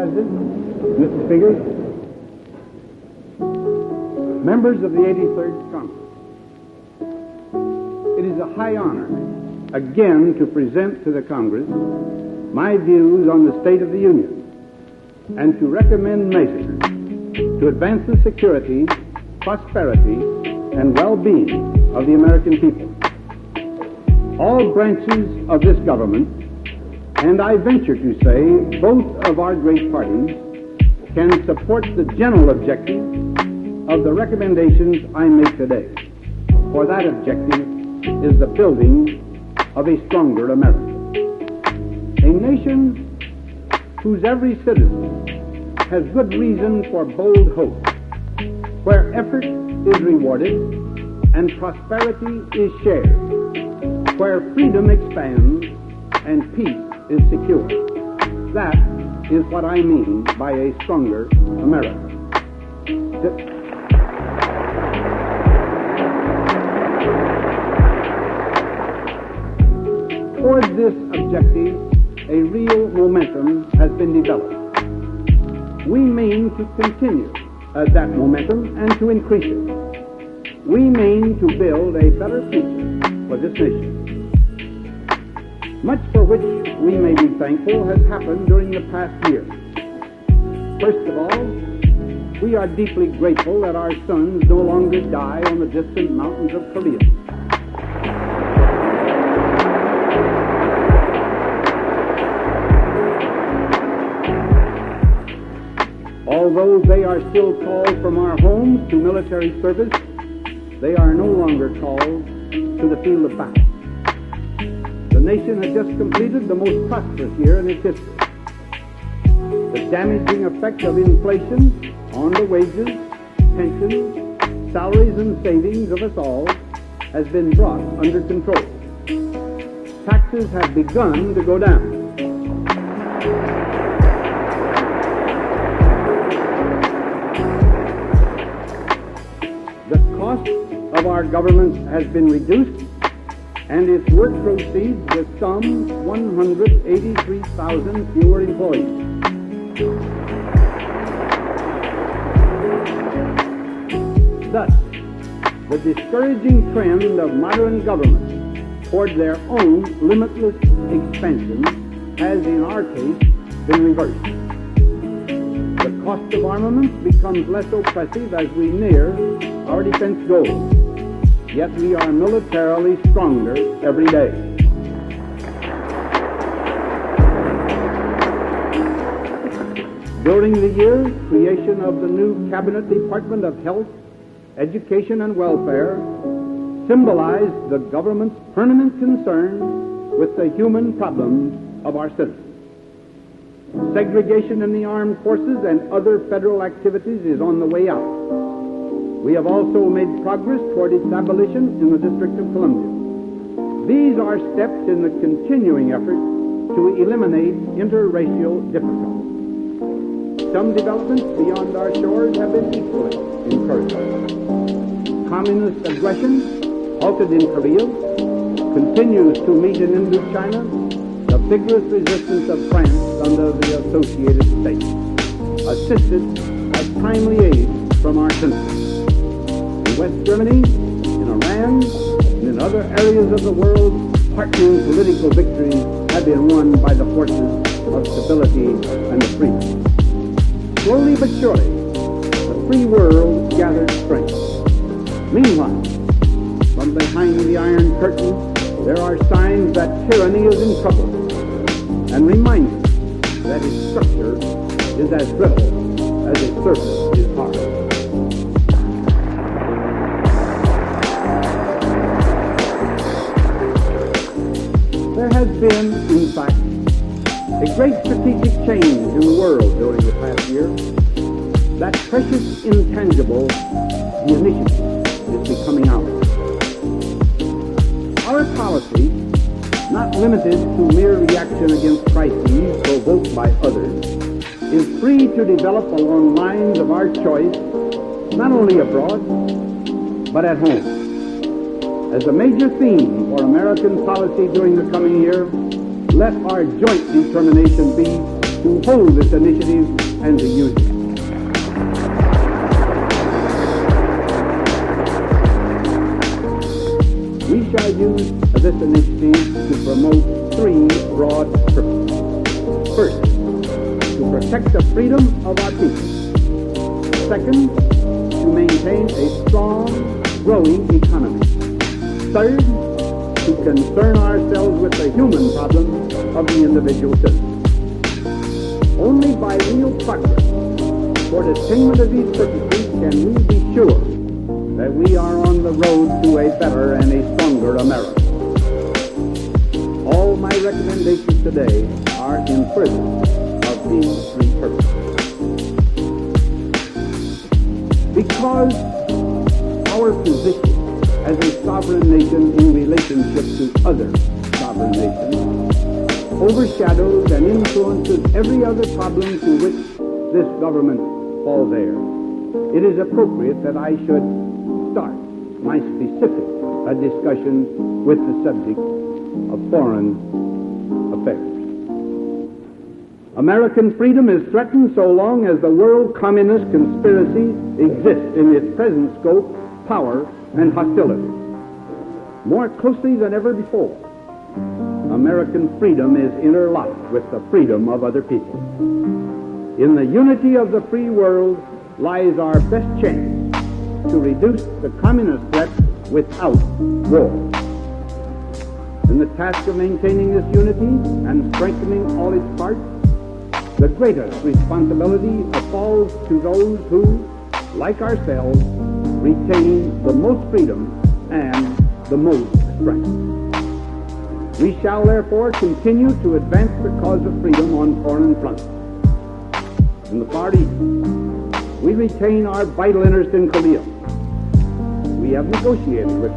President, Mr. Speaker, members of the 83rd Congress, it is a high honor again to present to the Congress my views on the state of the Union and to recommend measures to advance the security, prosperity, and well-being of the American people. All branches of this government, and I venture to say both of our great parties, can support the general objective of the recommendations I make today. For that objective is the building of a stronger America. A nation whose every citizen has good reason for bold hope, where effort is rewarded and prosperity is shared, where freedom expands and peace is secure. That is what I mean by a stronger America. Toward this objective, a real momentum has been developed. We mean to continue that momentum and to increase it. We mean to build a better future for this nation. Much for which we may be thankful has happened during the past year. First of all, we are deeply grateful that our sons no longer die on the distant mountains of Korea. Although they are still called from our homes to military service, they are no longer called to the field of battle. The nation has just completed the most prosperous year in its history. The damaging effect of inflation on the wages, pensions, salaries, and savings of us all has been brought under control. Taxes have begun to go down. The cost of our government has been reduced, and its work proceeds with some 183,000 fewer employees. Thus, the discouraging trend of modern governments toward their own limitless expansion has, in our case, been reversed. The cost of armaments becomes less oppressive as we near our defense goals. Yet we are militarily stronger every day. During the year, creation of the new Cabinet Department of Health, Education, and Welfare symbolized the government's permanent concern with the human problems of our citizens. Segregation in the armed forces and other federal activities is on the way out. We have also made progress toward its abolition in the District of Columbia. These are steps in the continuing effort to eliminate interracial difficulties. Some developments beyond our shores have been equally encouraging. Communist aggression, halted in Korea, continues to meet in Indochina the vigorous resistance of France under the Associated States, assisted by timely aid from our country. In West Germany, in Iran, and in other areas of the world, heartening political victories have been won by the forces of stability and of freedom. Slowly but surely, the free world gathered strength. Meanwhile, from behind the Iron Curtain, there are signs that tyranny is in trouble, and reminders that its structure is as brittle as its surface is hard. There has been, in fact, a great strategic change in the world during the past year. That precious intangible, the initiative, is becoming ours. Our policy, not limited to mere reaction against crises provoked by others, is free to develop along lines of our choice, not only abroad, but at home. As a major theme for American policy during the coming year, let our joint determination be to hold this initiative and to use it. We shall use this initiative to promote three broad purposes. First, to protect the freedom of our people. Second, to maintain a strong, growing economy. Third, to concern ourselves with the human problems of the individual citizen. Only by real progress toward attainment of these purposes can we be sure that we are on the road to a better and a stronger America. All my recommendations today are in furtherance of these three purposes. Because our position as a sovereign nation in relationship to other sovereign nations overshadows and influences every other problem to which this government falls heir, it is appropriate that I should start my specific discussion with the subject of foreign affairs. American freedom is threatened so long as the world communist conspiracy exists in its present scope, power, and hostility. More closely than ever before, American freedom is interlocked with the freedom of other people. In the unity of the free world lies our best chance to reduce the communist threat without war. In the task of maintaining this unity and strengthening all its parts, the greatest responsibility falls to those who, like ourselves, retain the most freedom and the most strength. We shall therefore continue to advance the cause of freedom on foreign fronts. In the Far East, we retain our vital interest in Korea. We have negotiated with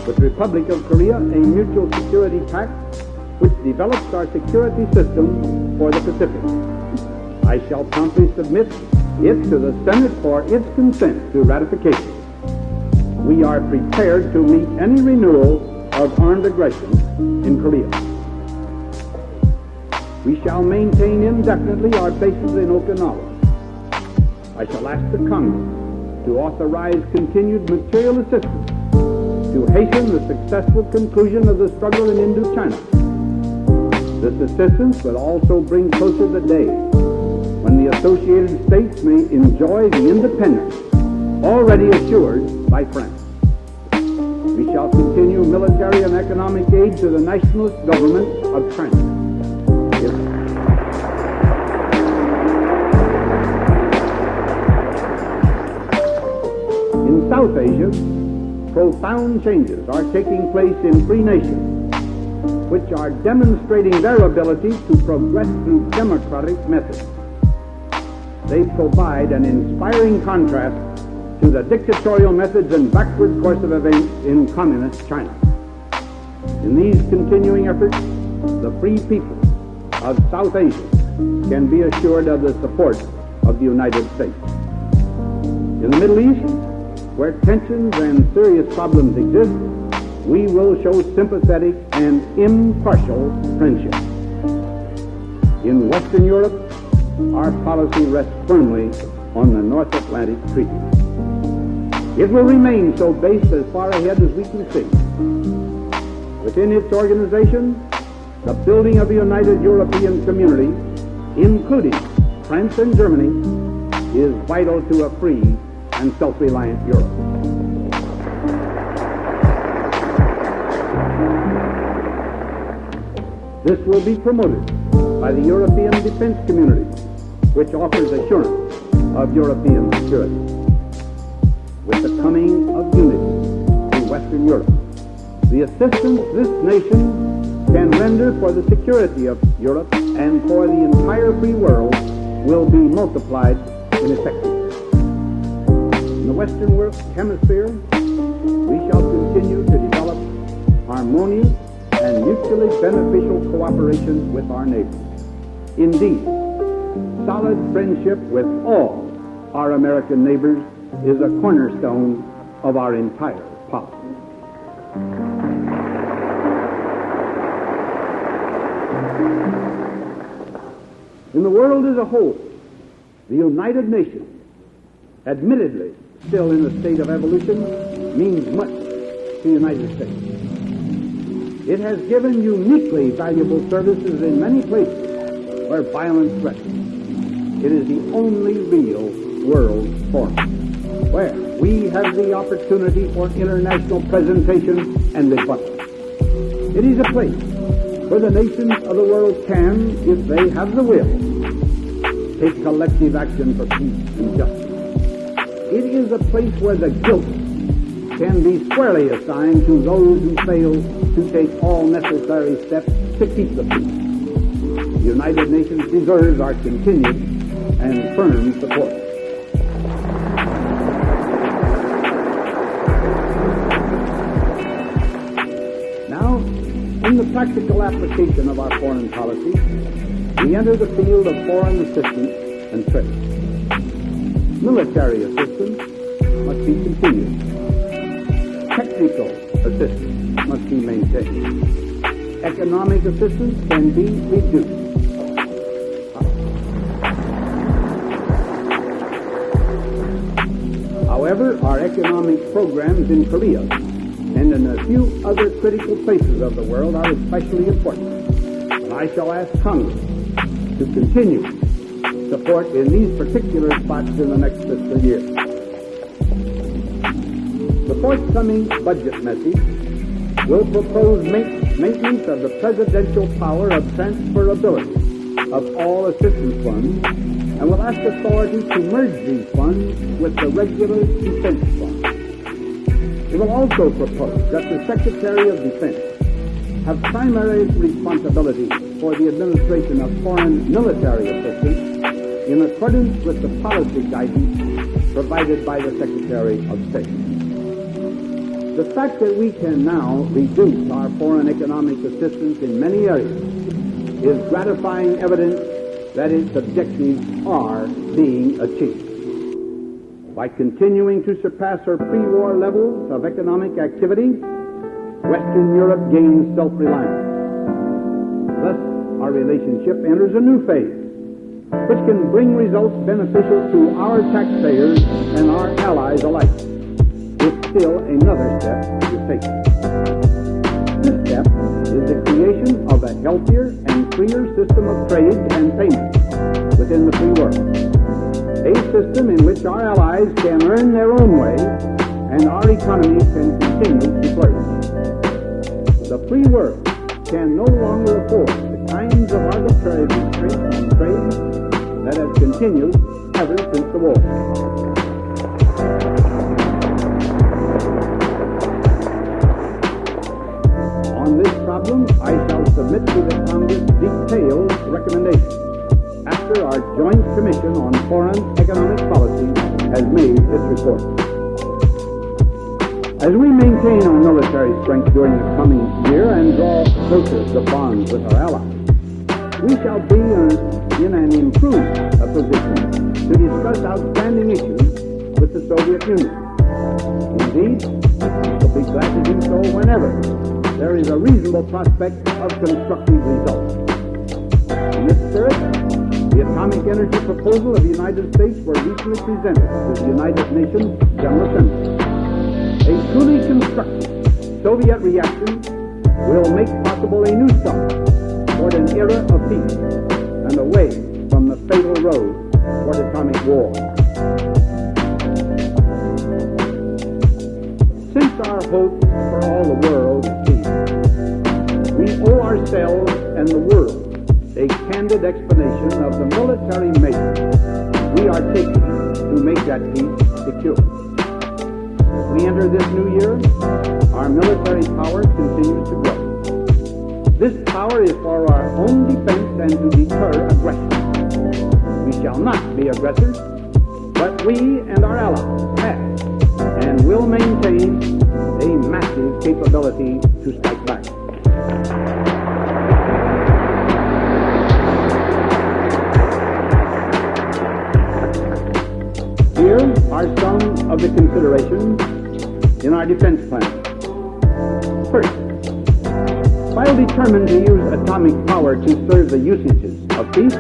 the Republic of Korea, a mutual security pact which develops our security system for the Pacific. I shall promptly submit it to the Senate for its consent to ratification. We are prepared to meet any renewal of armed aggression in Korea. We shall maintain indefinitely our bases in Okinawa. I shall ask the Congress to authorize continued material assistance to hasten the successful conclusion of the struggle in Indochina. This assistance will also bring closer the day when the Associated States may enjoy the independence already assured by France. We shall continue military and economic aid to the nationalist government of China. In South Asia, profound changes are taking place in free nations, which are demonstrating their ability to progress through democratic methods. They provide an inspiring contrast to the dictatorial methods and backward course of events in communist China. In these continuing efforts, the free people of South Asia can be assured of the support of the United States. In the Middle East, where tensions and serious problems exist, we will show sympathetic and impartial friendship. In Western Europe, our policy rests firmly on the North Atlantic Treaty. It will remain so based as far ahead as we can see. Within its organization, the building of a united European community, including France and Germany, is vital to a free and self-reliant Europe. This will be promoted by the European defense community, which offers assurance of European security. With the coming of unity in Western Europe, the assistance this nation can render for the security of Europe and for the entire free world will be multiplied in effectiveness. In the Western Hemisphere, we shall continue to develop harmonious and mutually beneficial cooperation with our neighbors. Indeed, solid friendship with all our American neighbors is a cornerstone of our entire policy. In the world as a whole, the United Nations, admittedly still in a state of evolution, means much to the United States. It has given uniquely valuable services in many places where violence threatens. It is the only real world forum where we have the opportunity for international presentation and rebuttal. It is a place where the nations of the world can, if they have the will, take collective action for peace and justice. It is a place where the guilt can be squarely assigned to those who fail to take all necessary steps to keep the peace. The United Nations deserves our continued and firm support. Now, in the practical application of our foreign policy, we enter the field of foreign assistance and trade. Military assistance must be continued. Technical assistance must be maintained. Economic assistance can be reduced. However, our economic programs in Korea and in a few other critical places of the world are especially important. And I shall ask Congress to continue support in these particular spots in the next fiscal year. The forthcoming budget message will propose maintenance of the presidential power of transferability of all assistance funds and will ask authority to merge these funds with the regular defense fund. It will also propose that the Secretary of Defense have primary responsibility for the administration of foreign military assistance in accordance with the policy guidance provided by the Secretary of State. The fact that we can now reduce our foreign economic assistance in many areas is gratifying evidence that its objectives are being achieved. By continuing to surpass our pre-war levels of economic activity, Western Europe gains self-reliance. Thus, our relationship enters a new phase, which can bring results beneficial to our taxpayers and our allies alike, with still another step to take. This step is the creation of a healthier and freer system of trade and payment within the free world. A system in which our allies can earn their own way and our economy can continue to flourish. The free world can no longer afford the kinds of arbitrary restraints on trade that have continued ever since the war. On this problem, I shall submit to the Congress detailed recommendations after our Joint Commission on Foreign Economic Policy has made its report. As we maintain our military strength during the coming year and draw closer the bonds with our allies, we shall be in an improved position to discuss outstanding issues with the Soviet Union. Indeed, we'll be glad to do so whenever there is a reasonable prospect of constructive results. In this spirit, the atomic energy proposal of the United States were recently presented to the United Nations General Assembly. A truly constructive Soviet reaction will make possible a new start toward an era of peace and away from the fatal road toward atomic war. Since our hope for all the world is peace, we owe ourselves and the world a candid explanation of the military measures we are taking to make that peace secure. As we enter this new year, our military power continues to grow. This power is for our own defense and to deter aggression. We shall not be aggressors, but we and our allies have and will maintain a massive capability to strike back. Here are some of the considerations in our defense plan. First, while determined to use atomic power to serve the usages of peace,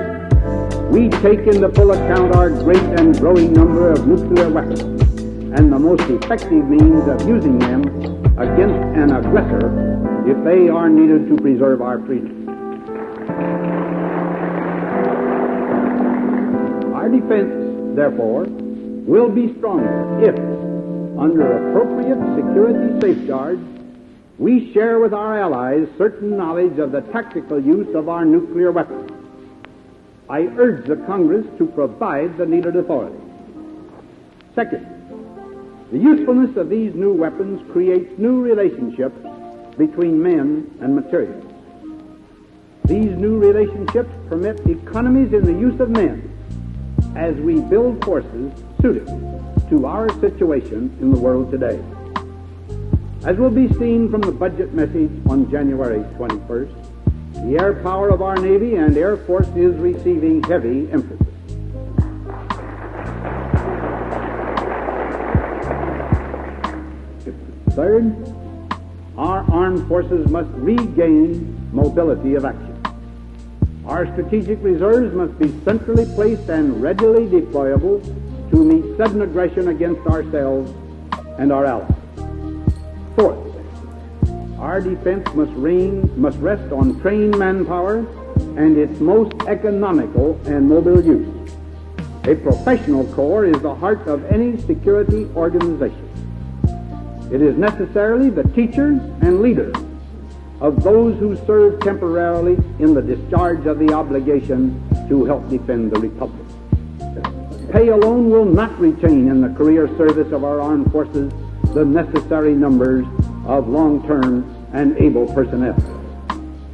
we take into full account our great and growing number of nuclear weapons and the most effective means of using them against an aggressor if they are needed to preserve our freedom. Our defense, therefore, will be stronger if, under appropriate security safeguards, we share with our allies certain knowledge of the tactical use of our nuclear weapons. I urge the Congress to provide the needed authority. Second, the usefulness of these new weapons creates new relationships between men and materials. These new relationships permit economies in the use of men as we build forces suited to our situation in the world today. As will be seen from the budget message on January 21st, the air power of our Navy and Air Force is receiving heavy emphasis. Third, our armed forces must regain mobility of action. Our strategic reserves must be centrally placed and readily deployable to meet sudden aggression against ourselves and our allies. Fourth, our defense must rest on trained manpower and its most economical and mobile use. A professional corps is the heart of any security organization. It is necessarily the teacher and leader of those who serve temporarily in the discharge of the obligation to help defend the Republic. Pay alone will not retain in the career service of our armed forces the necessary numbers of long-term and able personnel.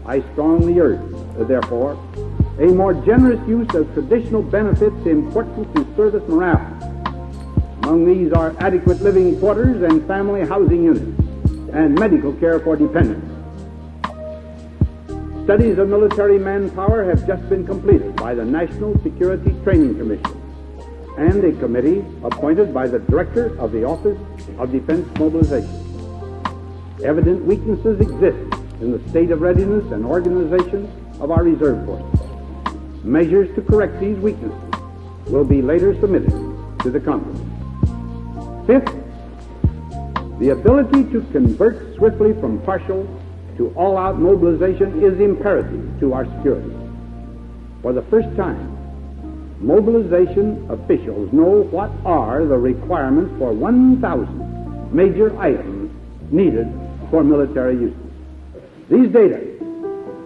I strongly urge, therefore, a more generous use of traditional benefits important to service morale. Among these are adequate living quarters and family housing units and medical care for dependents. Studies of military manpower have just been completed by the National Security Training Commission and a committee appointed by the Director of the Office of Defense Mobilization. Evident weaknesses exist in the state of readiness and organization of our reserve forces. Measures to correct these weaknesses will be later submitted to the Congress. Fifth, the ability to convert swiftly from partial to all-out mobilization is imperative to our security. For the first time, mobilization officials know what are the requirements for 1,000 major items needed for military use. These data,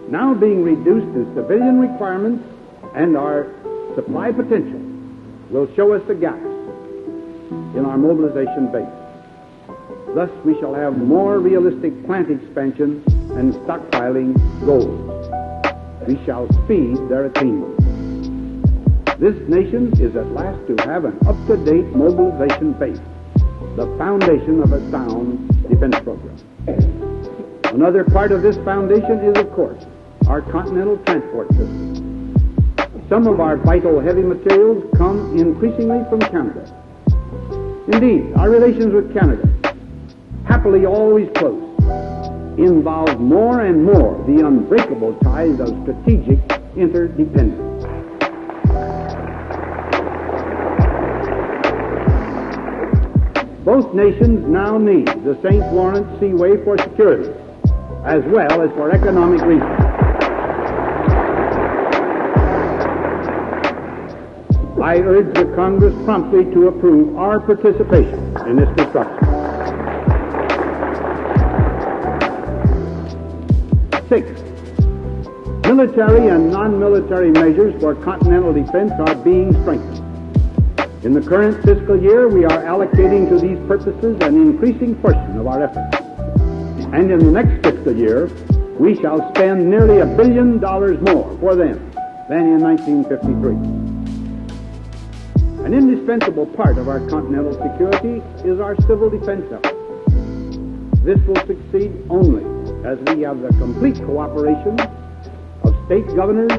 now being reduced to civilian requirements and our supply potential, will show us the gaps in our mobilization base. Thus, we shall have more realistic plant expansion and stockpiling goals. We shall speed their attainment. This nation is at last to have an up-to-date mobilization base, the foundation of a sound defense program. Another part of this foundation is, of course, our continental transport system. Some of our vital heavy materials come increasingly from Canada. Indeed, our relations with Canada, happily always close, involve more and more the unbreakable ties of strategic interdependence. Both nations now need the St. Lawrence Seaway for security, as well as for economic reasons. I urge the Congress promptly to approve our participation in this construction. Sixth, military and non-military measures for continental defense are being strengthened. In the current fiscal year, we are allocating to these purposes an increasing portion of our efforts. And in the next fiscal year, we shall spend nearly $1 billion more for them than in 1953. An indispensable part of our continental security is our civil defense effort. This will succeed only as we have the complete cooperation of state governors,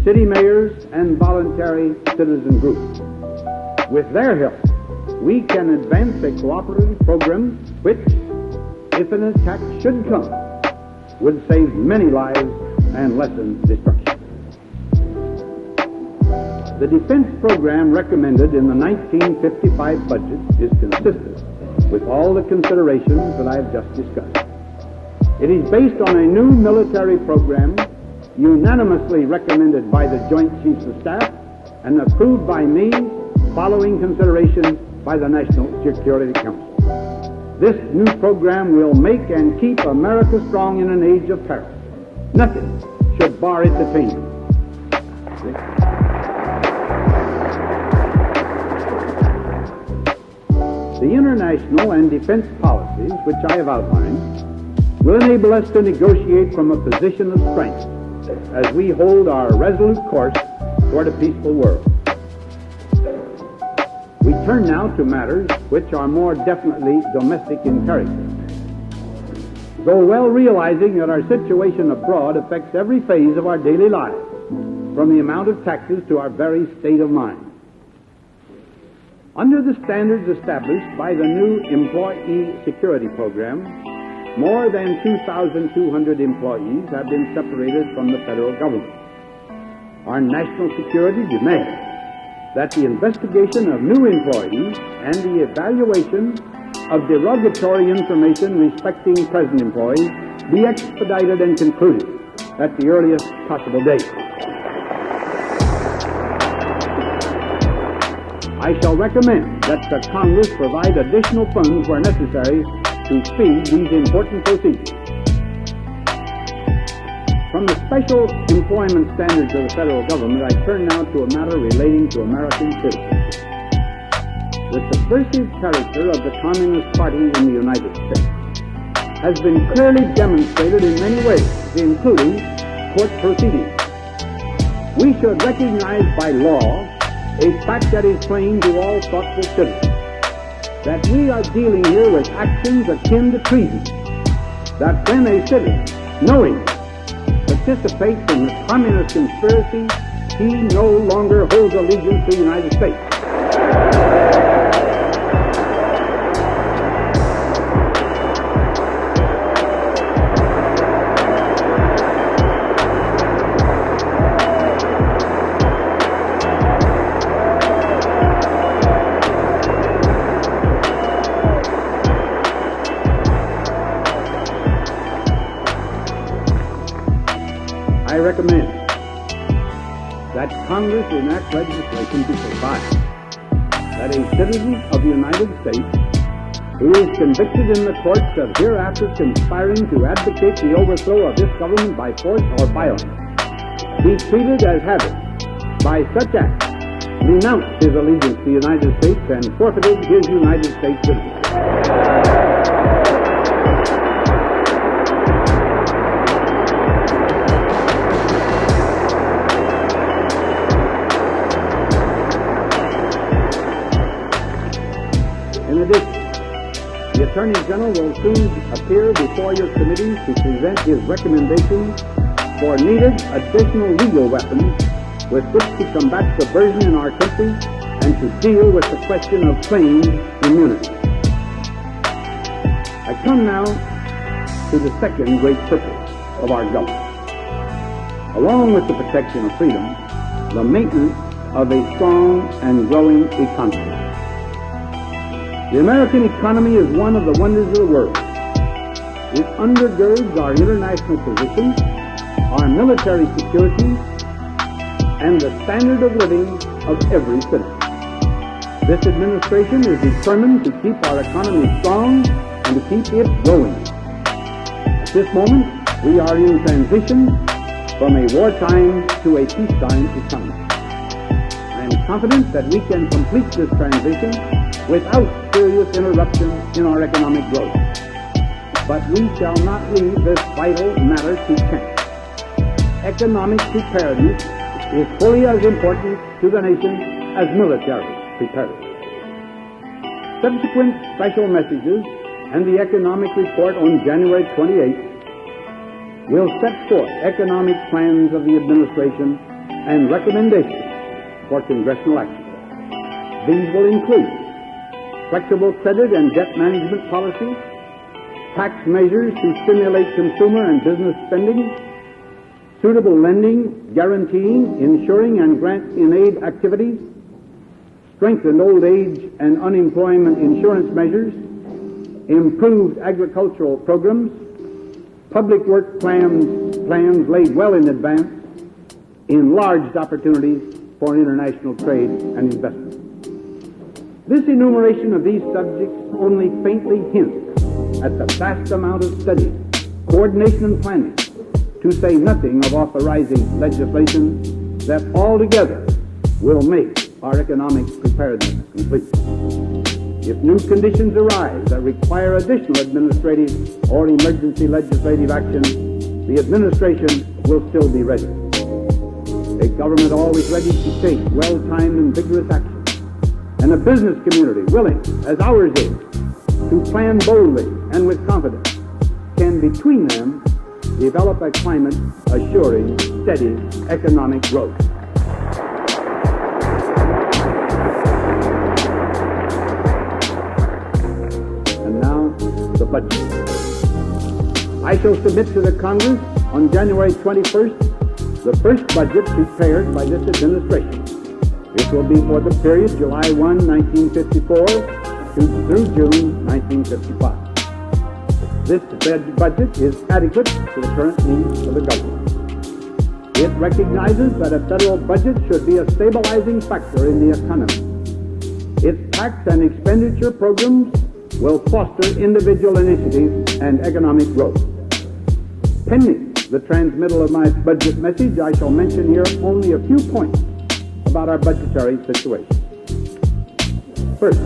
city mayors, and voluntary citizen groups. With their help, we can advance a cooperative program which, if an attack should come, would save many lives and lessen destruction. The defense program recommended in the 1955 budget is consistent with all the considerations that I have just discussed. It is based on a new military program unanimously recommended by the Joint Chiefs of Staff and approved by me following consideration by the National Security Council. This new program will make and keep America strong in an age of peril. Nothing should bar its attainment. The international and defense policies which I have outlined will enable us to negotiate from a position of strength as we hold our resolute course toward a peaceful world. We turn now to matters which are more definitely domestic in character. Though well realizing that our situation abroad affects every phase of our daily lives, from the amount of taxes to our very state of mind. Under the standards established by the new Employee Security Program, more than 2,200 employees have been separated from the federal government. Our national security demands that the investigation of new employees and the evaluation of derogatory information respecting present employees be expedited and concluded at the earliest possible date. I shall recommend that the Congress provide additional funds where necessary to speed these important procedures. From the special employment standards of the federal government, I turn now to a matter relating to American citizens. The subversive character of the Communist Party in the United States has been clearly demonstrated in many ways, including court proceedings. We should recognize by law a fact that is plain to all thoughtful citizens, that we are dealing here with actions akin to treason, that when a citizen, knowing, participates in the communist conspiracy, he no longer holds allegiance to the United States. I recommend that Congress enact legislation to provide that a citizen of the United States who is convicted in the courts of hereafter conspiring to advocate the overthrow of this government by force or violence be treated as having, by such act, renounced his allegiance to the United States and forfeited his United States citizenship. In addition, the Attorney General will soon appear before your committee to present his recommendations for needed additional legal weapons with which to combat subversion in our country and to deal with the question of claimed immunity. I come now to the second great purpose of our government. Along with the protection of freedom, the maintenance of a strong and growing economy. The American economy is one of the wonders of the world. It undergirds our international position, our military security, and the standard of living of every citizen. This administration is determined to keep our economy strong and to keep it growing. At this moment, we are in transition from a wartime to a peacetime economy. I am confident that we can complete this transition without serious interruption in our economic growth. But we shall not leave this vital matter to chance. Economic preparedness is fully as important to the nation as military preparedness. Subsequent special messages and the economic report on January 28th will set forth economic plans of the administration and recommendations for congressional action. These will include flexible credit and debt management policies, tax measures to stimulate consumer and business spending, suitable lending, guaranteeing, insuring, and grant-in-aid activities, strengthened old age and unemployment insurance measures, improved agricultural programs, public work plans laid well in advance, enlarged opportunities for international trade and investment. This enumeration of these subjects only faintly hints at the vast amount of study, coordination, and planning, to say nothing of authorizing legislation that altogether will make our economic preparedness complete. If new conditions arise that require additional administrative or emergency legislative action, the administration will still be ready. A government always ready to take well-timed and vigorous action, and a business community willing, as ours is, to plan boldly and with confidence, can between them develop a climate assuring steady economic growth. And now, the budget. I shall submit to the Congress on January 21st the first budget prepared by this administration. It will be for the period July 1, 1954 through June 1955. This budget is adequate to the current needs of the government. It recognizes that a federal budget should be a stabilizing factor in the economy. Its tax and expenditure programs will foster individual initiative and economic growth. Pending the transmittal of my budget message, I shall mention here only a few points about our budgetary situation. First,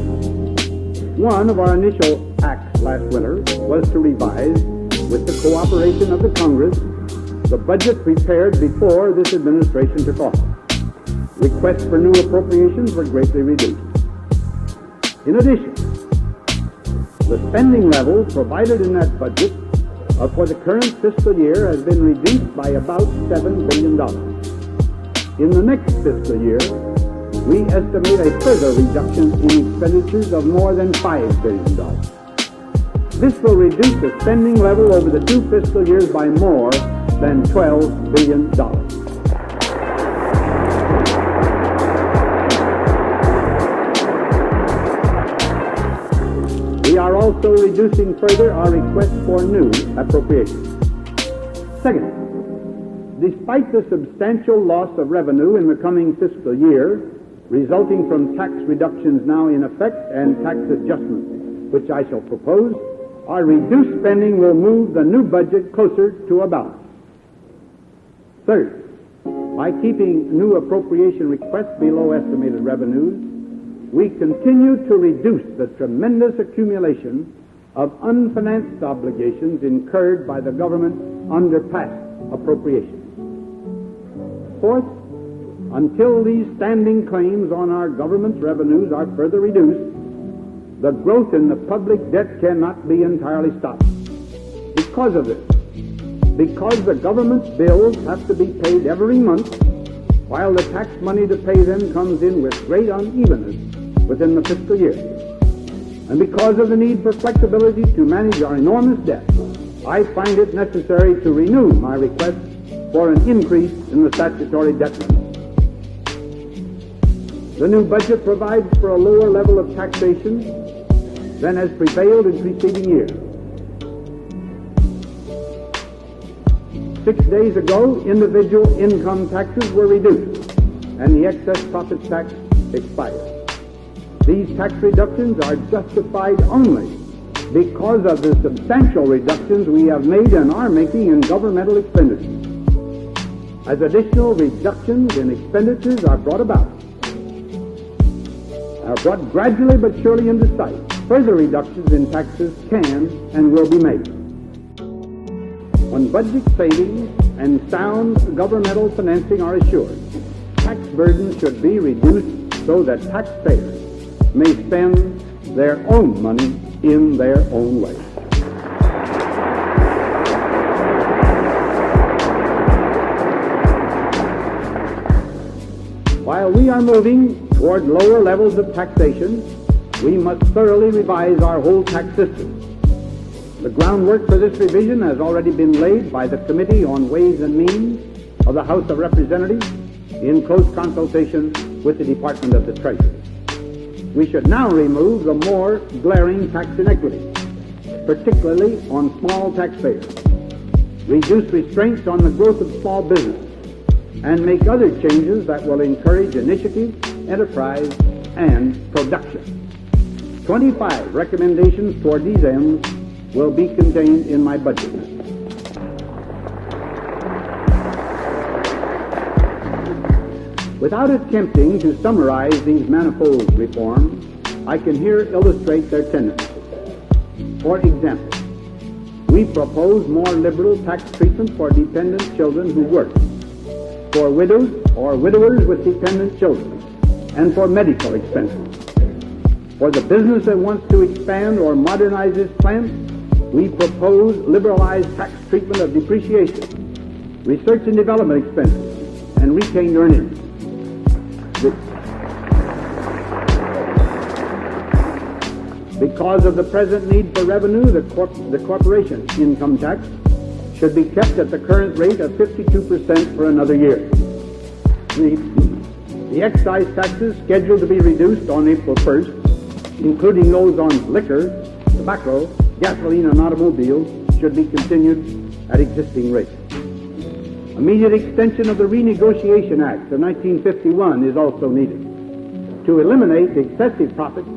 one of our initial acts last winter was to revise, with the cooperation of the Congress, the budget prepared before this administration took office. Requests for new appropriations were greatly reduced. In addition, the spending level provided in that budget for the current fiscal year has been reduced by about $7 billion. In the next fiscal year, we estimate a further reduction in expenditures of more than $5 billion. This will reduce the spending level over the two fiscal years by more than $12 billion. We are also reducing further our request for new appropriations. Second, despite the substantial loss of revenue in the coming fiscal year, resulting from tax reductions now in effect and tax adjustments, which I shall propose, our reduced spending will move the new budget closer to a balance. Third, by keeping new appropriation requests below estimated revenues, we continue to reduce the tremendous accumulation of unfinanced obligations incurred by the government under past appropriations. Fourth, until these standing claims on our government's revenues are further reduced, the growth in the public debt cannot be entirely stopped. Because of this, because the government's bills have to be paid every month, while the tax money to pay them comes in with great unevenness within the fiscal year. And because of the need for flexibility to manage our enormous debt, I find it necessary to renew my request for an increase in the statutory debt limit. The new budget provides for a lower level of taxation than has prevailed in preceding years. 6 days ago, individual income taxes were reduced and the excess profits tax expired. These tax reductions are justified only because of the substantial reductions we have made and are making in governmental expenditures. As additional reductions in expenditures are brought gradually but surely into sight, further reductions in taxes can and will be made. When budget savings and sound governmental financing are assured, tax burdens should be reduced so that taxpayers may spend their own money in their own way. While we are moving toward lower levels of taxation, we must thoroughly revise our whole tax system. The groundwork for this revision has already been laid by the Committee on Ways and Means of the House of Representatives in close consultation with the Department of the Treasury. We should now remove the more glaring tax inequities, particularly on small taxpayers, reduce restraints on the growth of small business, and make other changes that will encourage initiative, enterprise, and production. 25 recommendations toward these ends will be contained in my budget. Without attempting to summarize these manifold reforms, I can here illustrate their tendencies. For example, we propose more liberal tax treatment for dependent children who work, for widows or widowers with dependent children, and for medical expenses. For the business that wants to expand or modernize its plant, we propose liberalized tax treatment of depreciation, research and development expenses, and retained earnings. Because of the present need for revenue, the corporation income tax should be kept at the current rate of 52% for another year. The excise taxes scheduled to be reduced on April 1st, including those on liquor, tobacco, gasoline, and automobiles, should be continued at existing rates. Immediate extension of the Renegotiation Act of 1951 is also needed to eliminate excessive profits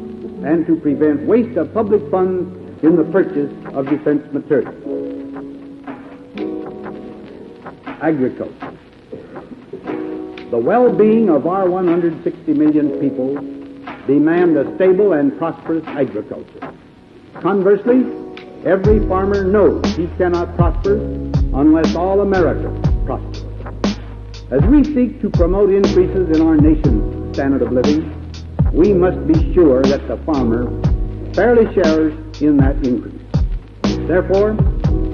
and to prevent waste of public funds in the purchase of defense materials. Agriculture. The well-being of our 160 million people demand a stable and prosperous agriculture. Conversely, every farmer knows he cannot prosper unless all America prospers. As we seek to promote increases in our nation's standard of living, we must be sure that the farmer fairly shares in that increase. Therefore,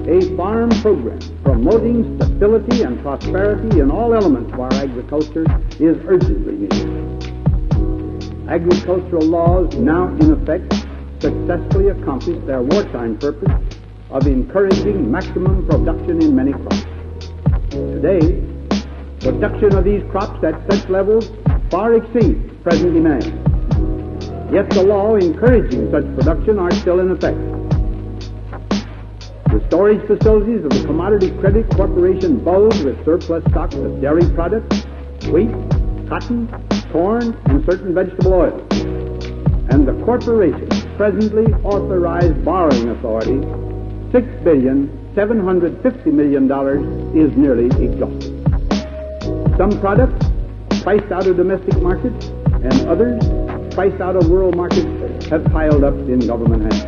a farm program promoting stability and prosperity in all elements of our agriculture is urgently needed. Agricultural laws now in effect successfully accomplish their wartime purpose of encouraging maximum production in many crops. Today, production of these crops at such levels far exceeds present demand. Yet the law encouraging such production are still in effect. The storage facilities of the Commodity Credit Corporation bulge with surplus stocks of dairy products, wheat, cotton, corn, and certain vegetable oils. And the corporation's presently authorized borrowing authority, $6,750,000,000, is nearly exhausted. Some products priced out of domestic markets and others priced out of world markets have piled up in government hands.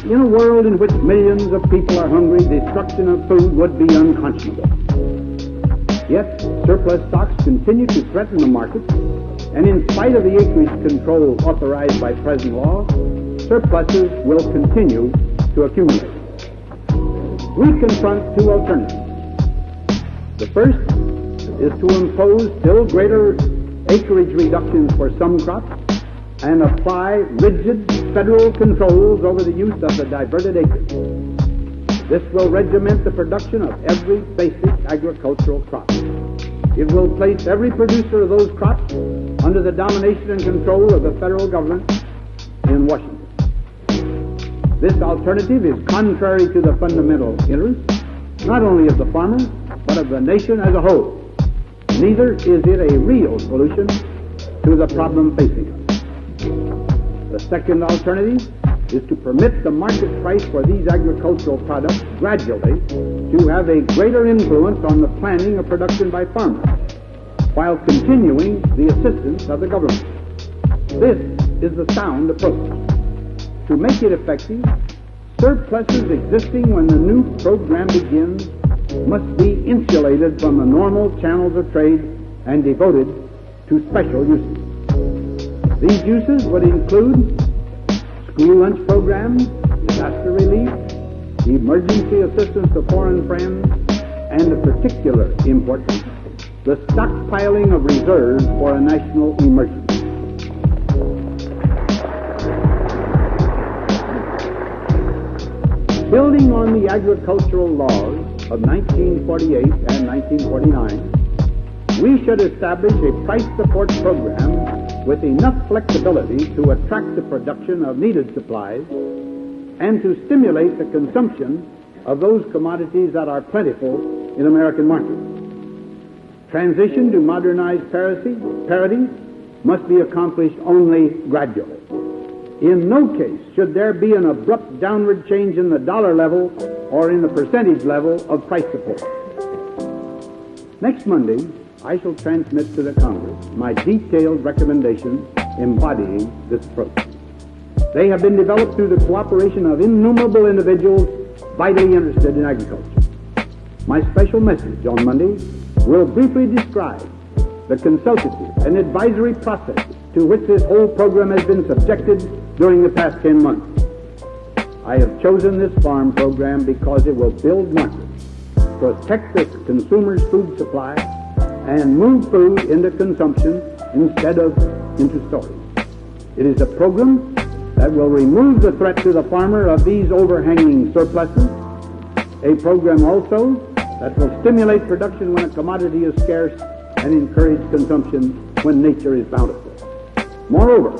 In a world in which millions of people are hungry, destruction of food would be unconscionable. Yet, surplus stocks continue to threaten the markets, and in spite of the acreage control authorized by present law, surpluses will continue to accumulate. We confront two alternatives. The first is to impose still greater acreage reductions for some crops and apply rigid federal controls over the use of the diverted acres. This will regiment the production of every basic agricultural crop. It will place every producer of those crops under the domination and control of the federal government in Washington. This alternative is contrary to the fundamental interests, not only of the farmer, but of the nation as a whole. Neither is it a real solution to the problem facing us. The second alternative is to permit the market price for these agricultural products gradually to have a greater influence on the planning of production by farmers, while continuing the assistance of the government. This is the sound approach. To make it effective, surpluses existing when the new program begins must be insulated from the normal channels of trade and devoted to special uses. These uses would include school lunch programs, disaster relief, emergency assistance to foreign friends, and of particular importance, the stockpiling of reserves for a national emergency. Building on the agricultural laws of 1948 and 1949, we should establish a price support program with enough flexibility to attract the production of needed supplies and to stimulate the consumption of those commodities that are plentiful in American markets. Transition to modernized parity must be accomplished only gradually. In no case should there be an abrupt downward change in the dollar level or in the percentage level of price support. Next Monday, I shall transmit to the Congress my detailed recommendations embodying this approach. They have been developed through the cooperation of innumerable individuals vitally interested in agriculture. My special message on Monday will briefly describe the consultative and advisory process to which this whole program has been subjected during the past 10 months. I have chosen this farm program because it will build markets, protect the consumer's food supply, and move food into consumption instead of into storage. It is a program that will remove the threat to the farmer of these overhanging surpluses, a program also that will stimulate production when a commodity is scarce and encourage consumption when nature is bountiful. Moreover,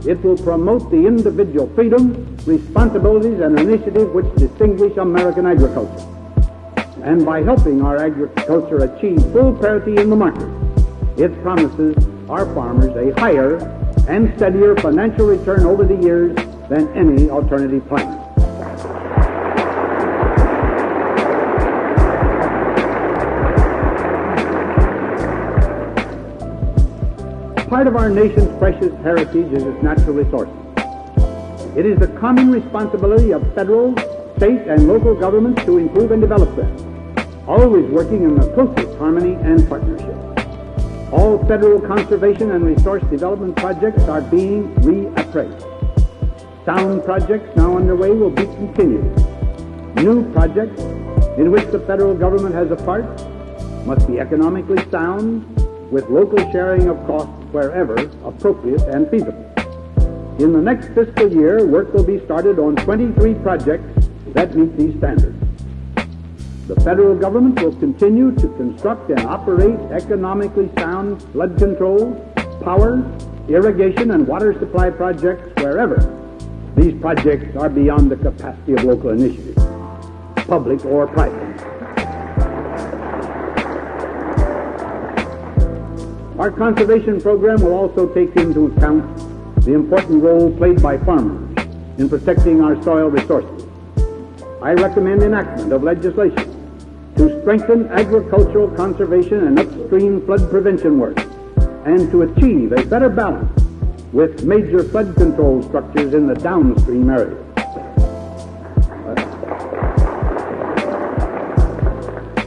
it will promote the individual freedom, responsibilities, and initiative which distinguish American agriculture. And by helping our agriculture achieve full parity in the market, it promises our farmers a higher and steadier financial return over the years than any alternative plan. Part of our nation's precious heritage is its natural resources. It is the common responsibility of federal, state, and local governments to improve and develop them, always working in the closest harmony and partnership. All federal conservation and resource development projects are being reappraised. Sound projects now underway will be continued. New projects in which the federal government has a part must be economically sound, with local sharing of costs wherever appropriate and feasible. In the next fiscal year, work will be started on 23 projects that meet these standards. The federal government will continue to construct and operate economically sound flood control, power, irrigation, and water supply projects wherever these projects are beyond the capacity of local initiative, public or private. Our conservation program will also take into account the important role played by farmers in protecting our soil resources. I recommend enactment of legislation to strengthen agricultural conservation and upstream flood prevention work, and to achieve a better balance with major flood control structures in the downstream areas.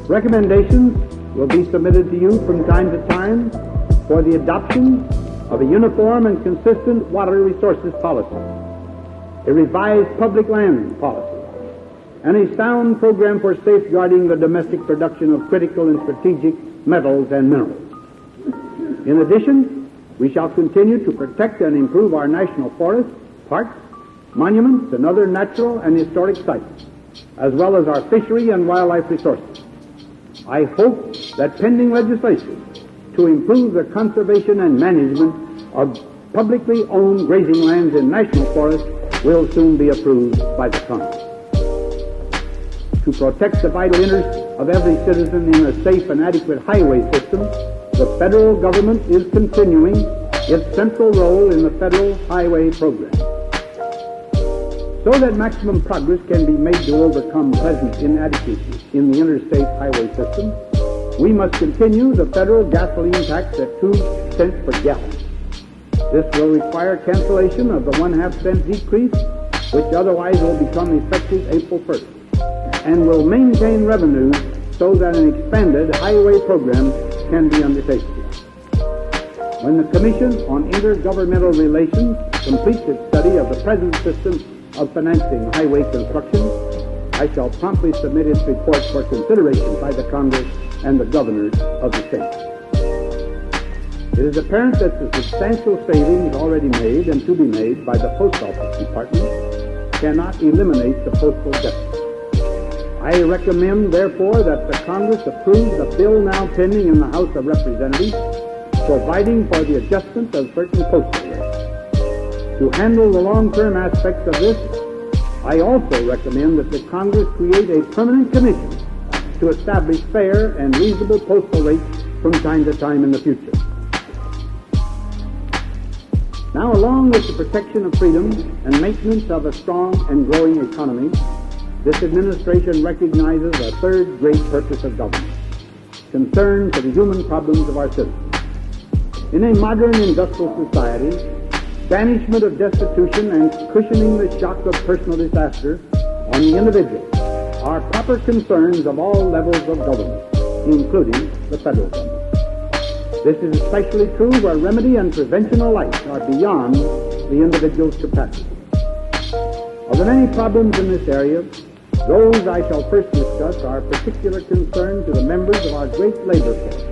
Recommendations will be submitted to you from time to time for the adoption of a uniform and consistent water resources policy, a revised public land policy, and a sound program for safeguarding the domestic production of critical and strategic metals and minerals. In addition, we shall continue to protect and improve our national forests, parks, monuments, and other natural and historic sites, as well as our fishery and wildlife resources. I hope that pending legislation to improve the conservation and management of publicly owned grazing lands in national forests will soon be approved by the Congress. To protect the vital interests of every citizen in a safe and adequate highway system, the federal government is continuing its central role in the federal highway program. So that maximum progress can be made to overcome present inadequacies in the interstate highway system, we must continue the federal gasoline tax at 2 cents per gallon. This will require cancellation of the 1/2 cent decrease, which otherwise will become effective April 1st, and will maintain revenues so that an expanded highway program can be undertaken. When the Commission on Intergovernmental Relations completes its study of the present system of financing highway construction, I shall promptly submit its report for consideration by the Congress and the governors of the states. It is apparent that the substantial savings already made and to be made by the Post Office Department cannot eliminate the postal deficit. I recommend, therefore, that the Congress approve the bill now pending in the House of Representatives, providing for the adjustment of certain postal rates. To handle the long-term aspects of this, I also recommend that the Congress create a permanent commission to establish fair and reasonable postal rates from time to time in the future. Now, along with the protection of freedom and maintenance of a strong and growing economy, this administration recognizes a third great purpose of government: concern for the human problems of our citizens. In a modern industrial society, banishment of destitution and cushioning the shock of personal disaster on the individual are proper concerns of all levels of government, including the federal government. This is especially true where remedy and prevention alike are beyond the individual's capacity. Of the many problems in this area, those I shall first discuss are of particular concern to the members of our great labor force,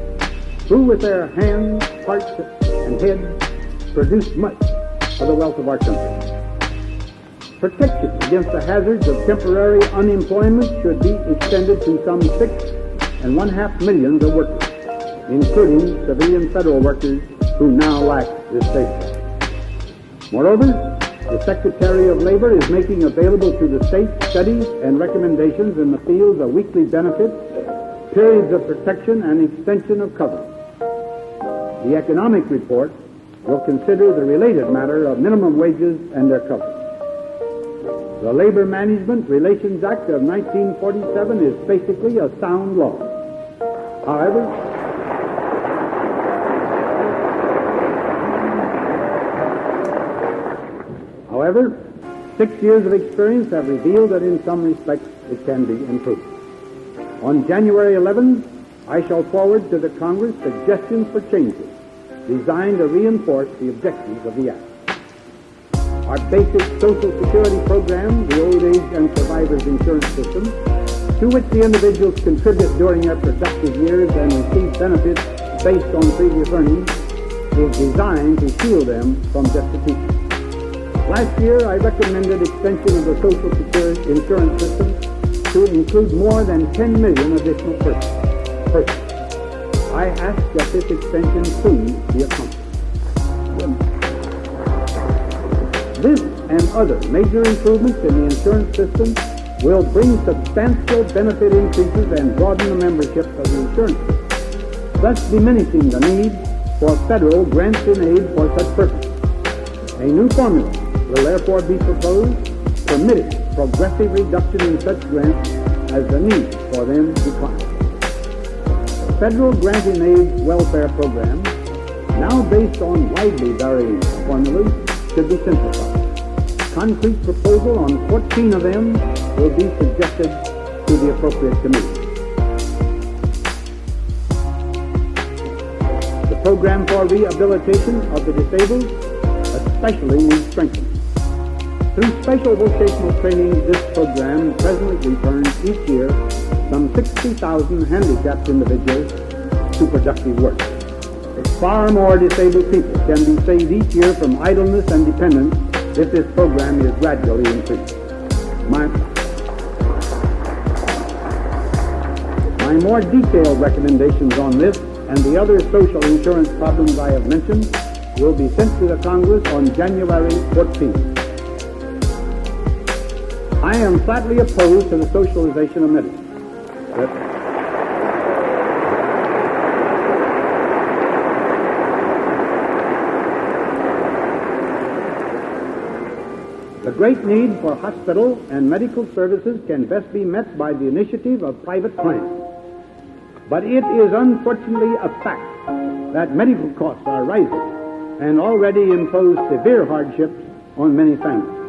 who with their hands, hearts, and heads produce much for the wealth of our country. Protection against the hazards of temporary unemployment should be extended to some 6.5 million of workers, including civilian federal workers who now lack this safeguard. Moreover, the Secretary of Labor is making available to the states studies and recommendations in the fields of weekly benefits, periods of protection, and extension of coverage. The economic report will consider the related matter of minimum wages and their coverage. The Labor Management Relations Act of 1947 is basically a sound law. However, 6 years of experience have revealed that in some respects it can be improved. On January 11, I shall forward to the Congress suggestions for changes designed to reinforce the objectives of the Act. Our basic Social Security program, the Old Age and Survivors Insurance System, to which the individuals contribute during their productive years and receive benefits based on previous earnings, is designed to shield them from destitution. Last year, I recommended extension of the Social Security insurance system to include more than 10 million additional persons. I ask that this extension soon be accomplished. This and other major improvements in the insurance system will bring substantial benefit increases and broaden the membership of the insurance system, thus diminishing the need for federal grants and aid for such purposes. A new formula will therefore be proposed, permitting progressive reduction in such grants as the need for them declines. The federal grant and aid welfare program, now based on widely varying formulas, should be simplified. Concrete proposal on 14 of them will be suggested to the appropriate committee. The program for rehabilitation of the disabled especially needs strengthening. Through special vocational training, this program presently returns each year some 60,000 handicapped individuals to productive work. Far more disabled people can be saved each year from idleness and dependence if this program is gradually increased. My more detailed recommendations on this and the other social insurance problems I have mentioned will be sent to the Congress on January 14th. I am flatly opposed to the socialization of medicine. The great need for hospital and medical services can best be met by the initiative of private plans. But it is unfortunately a fact that medical costs are rising and already impose severe hardships on many families.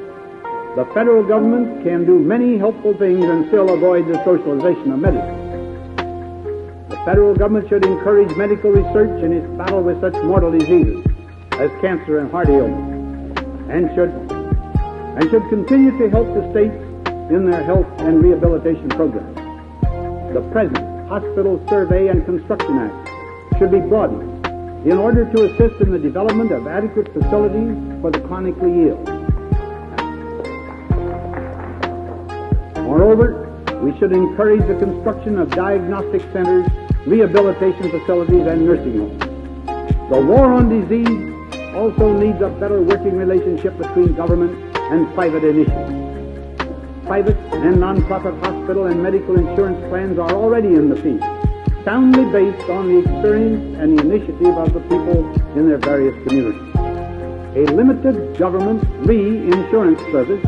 The federal government can do many helpful things and still avoid the socialization of medicine. The federal government should encourage medical research in its battle with such mortal diseases as cancer and heart illness, and should continue to help the states in their health and rehabilitation programs. The present Hospital Survey and Construction Act should be broadened in order to assist in the development of adequate facilities for the chronically ill. Moreover, we should encourage the construction of diagnostic centers, rehabilitation facilities, and nursing homes. The war on disease also needs a better working relationship between government and private initiatives. Private and non-profit hospital and medical insurance plans are already in the field, soundly based on the experience and the initiative of the people in their various communities. A limited government reinsurance service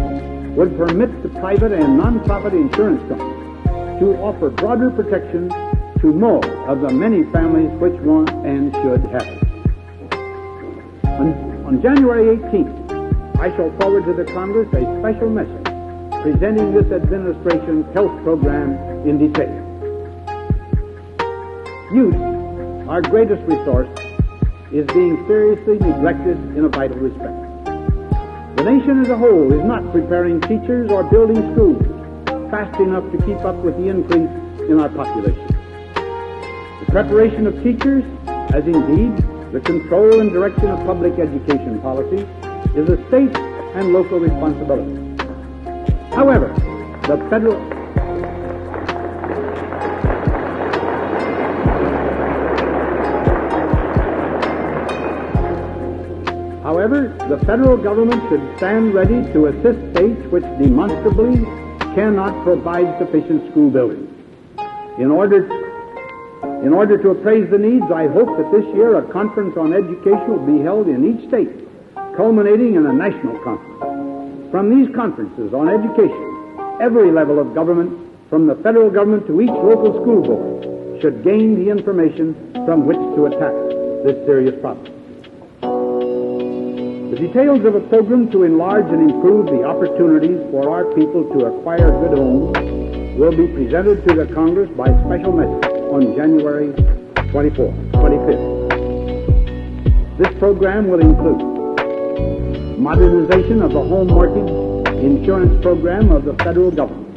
would permit the private and non-profit insurance companies to offer broader protection to more of the many families which want and should have it. On January 18th, I shall forward to the Congress a special message presenting this administration's health program in detail. Youth, our greatest resource, is being seriously neglected in a vital respect. The nation as a whole is not preparing teachers or building schools fast enough to keep up with the increase in our population. The preparation of teachers, as indeed the control and direction of public education policy, is a state and local responsibility. However, the federal government should stand ready to assist states which demonstrably cannot provide sufficient school buildings. In order to appraise the needs, I hope that this year a conference on education will be held in each state, culminating in a national conference. From these conferences on education, every level of government, from the federal government to each local school board, should gain the information from which to attack this serious problem. The details of a program to enlarge and improve the opportunities for our people to acquire good homes will be presented to the Congress by special message on January 25th. This program will include modernization of the home mortgage insurance program of the federal government,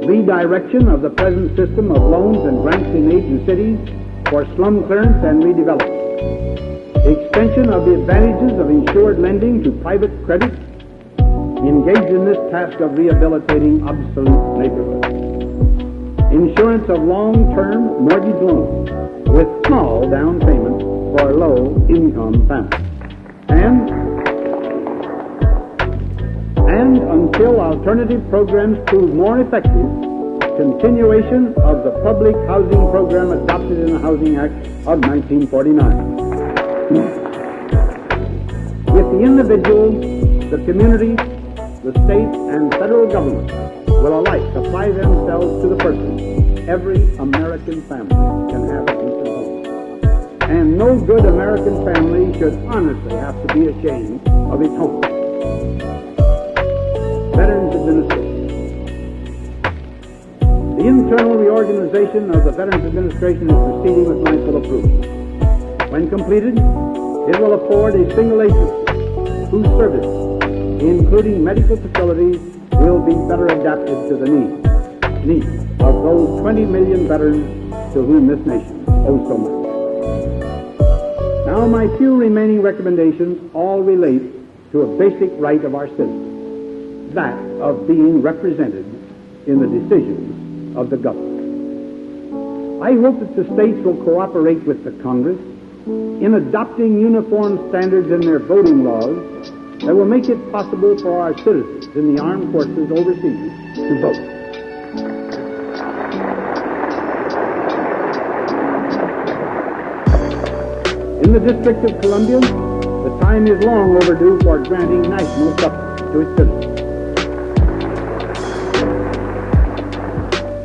redirection of the present system of loans and grants in aid to cities for slum clearance and redevelopment, extension of the advantages of insured lending to private credit, engaged in this task of rehabilitating obsolete neighborhoods, insurance of long-term mortgage loans with small down payments for low-income families, and until alternative programs prove more effective, continuation of the public housing program adopted in the Housing Act of 1949. With the individual, the community, the state, and federal government will alike apply themselves to the person, every American family can have a decent home. And no good American family should honestly have to be ashamed of its home. Veterans Administration. The internal reorganization of the Veterans Administration is proceeding with my full approval. When completed, it will afford a single agency whose services, including medical facilities, will be better adapted to the needs of those 20 million veterans to whom this nation owes so much. Now, my few remaining recommendations all relate to a basic right of our citizens, that of being represented in the decisions of the government. I hope that the states will cooperate with the Congress in adopting uniform standards in their voting laws that will make it possible for our citizens in the armed forces overseas to vote. In the District of Columbia, the time is long overdue for granting national suffrage to its citizens,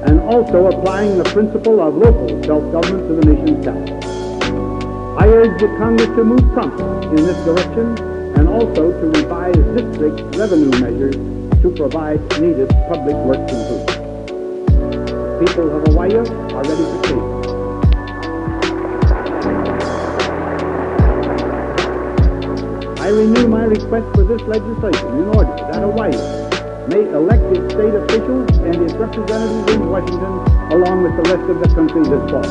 and also applying the principle of local self-government to the nation's capital. I urge the Congress to move promptly in this direction and also to revise district revenue measures to provide needed public works improvements. The people of Hawaii are ready to take. I renew my request for this legislation in order that Hawaii may elect its state officials and its representatives in Washington along with the rest of the country this fall.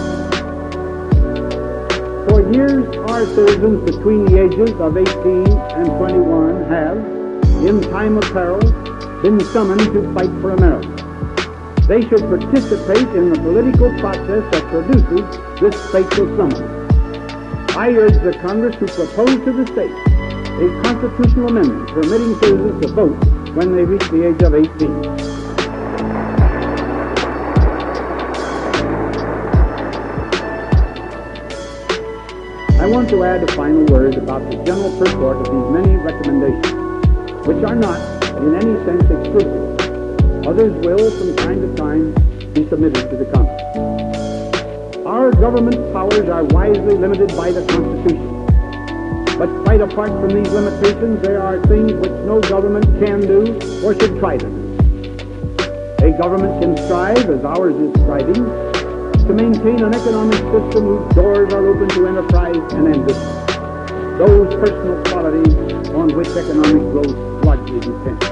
For years, our citizens between the ages of 18 and 21 have, in time of peril, been summoned to fight for America. They should participate in the political process that produces this fateful summons. I urge the Congress to propose to the states a constitutional amendment permitting citizens to vote when they reach the age of 18. I want to add a final word about the general purport of these many recommendations, which are not, in any sense, exclusive. Others will, from time to time, be submitted to the Congress. Our government powers are wisely limited by the Constitution. But quite apart from these limitations, there are things which no government can do or should try to do. A government can strive, as ours is striving, to maintain an economic system whose doors are open to enterprise and ambition, those personal qualities on which economic growth largely depends.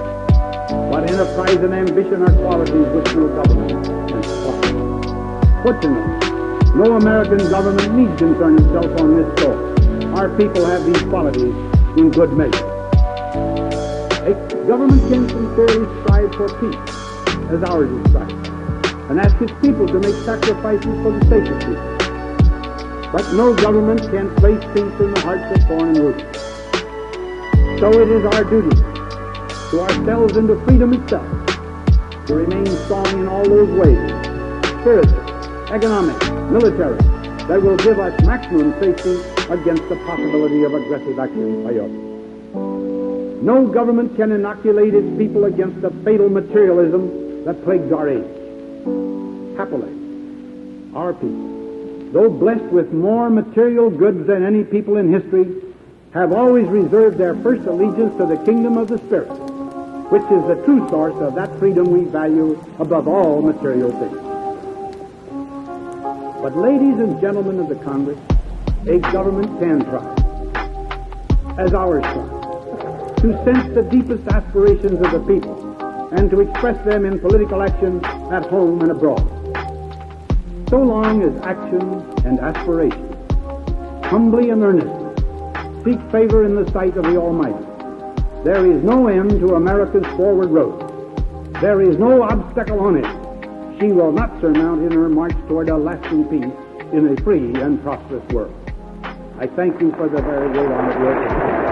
But enterprise and ambition are qualities which no government can supply. Fortunately, no American government need concern itself on this score. Our people have these qualities in good measure. A government can sincerely strive for peace, as ours is striving, and ask its people to make sacrifices for the sake of peace. But no government can place peace in the hearts of foreign rulers. So it is our duty to ourselves and to freedom itself to remain strong in all those ways, spiritual, economic, military, that will give us maximum safety against the possibility of aggressive action by others. No government can inoculate its people against the fatal materialism that plagues our age. Happily, our people, though blessed with more material goods than any people in history, have always reserved their first allegiance to the kingdom of the Spirit, which is the true source of that freedom we value above all material things. But ladies and gentlemen of the Congress, a government can try, as ours tries, to sense the deepest aspirations of the people and to express them in political action at home and abroad. So long as action and aspiration, humbly and earnestly, seek favor in the sight of the Almighty, there is no end to America's forward road. There is no obstacle on it she will not surmount in her march toward a lasting peace in a free and prosperous world. I thank you for the very great honor of your attention.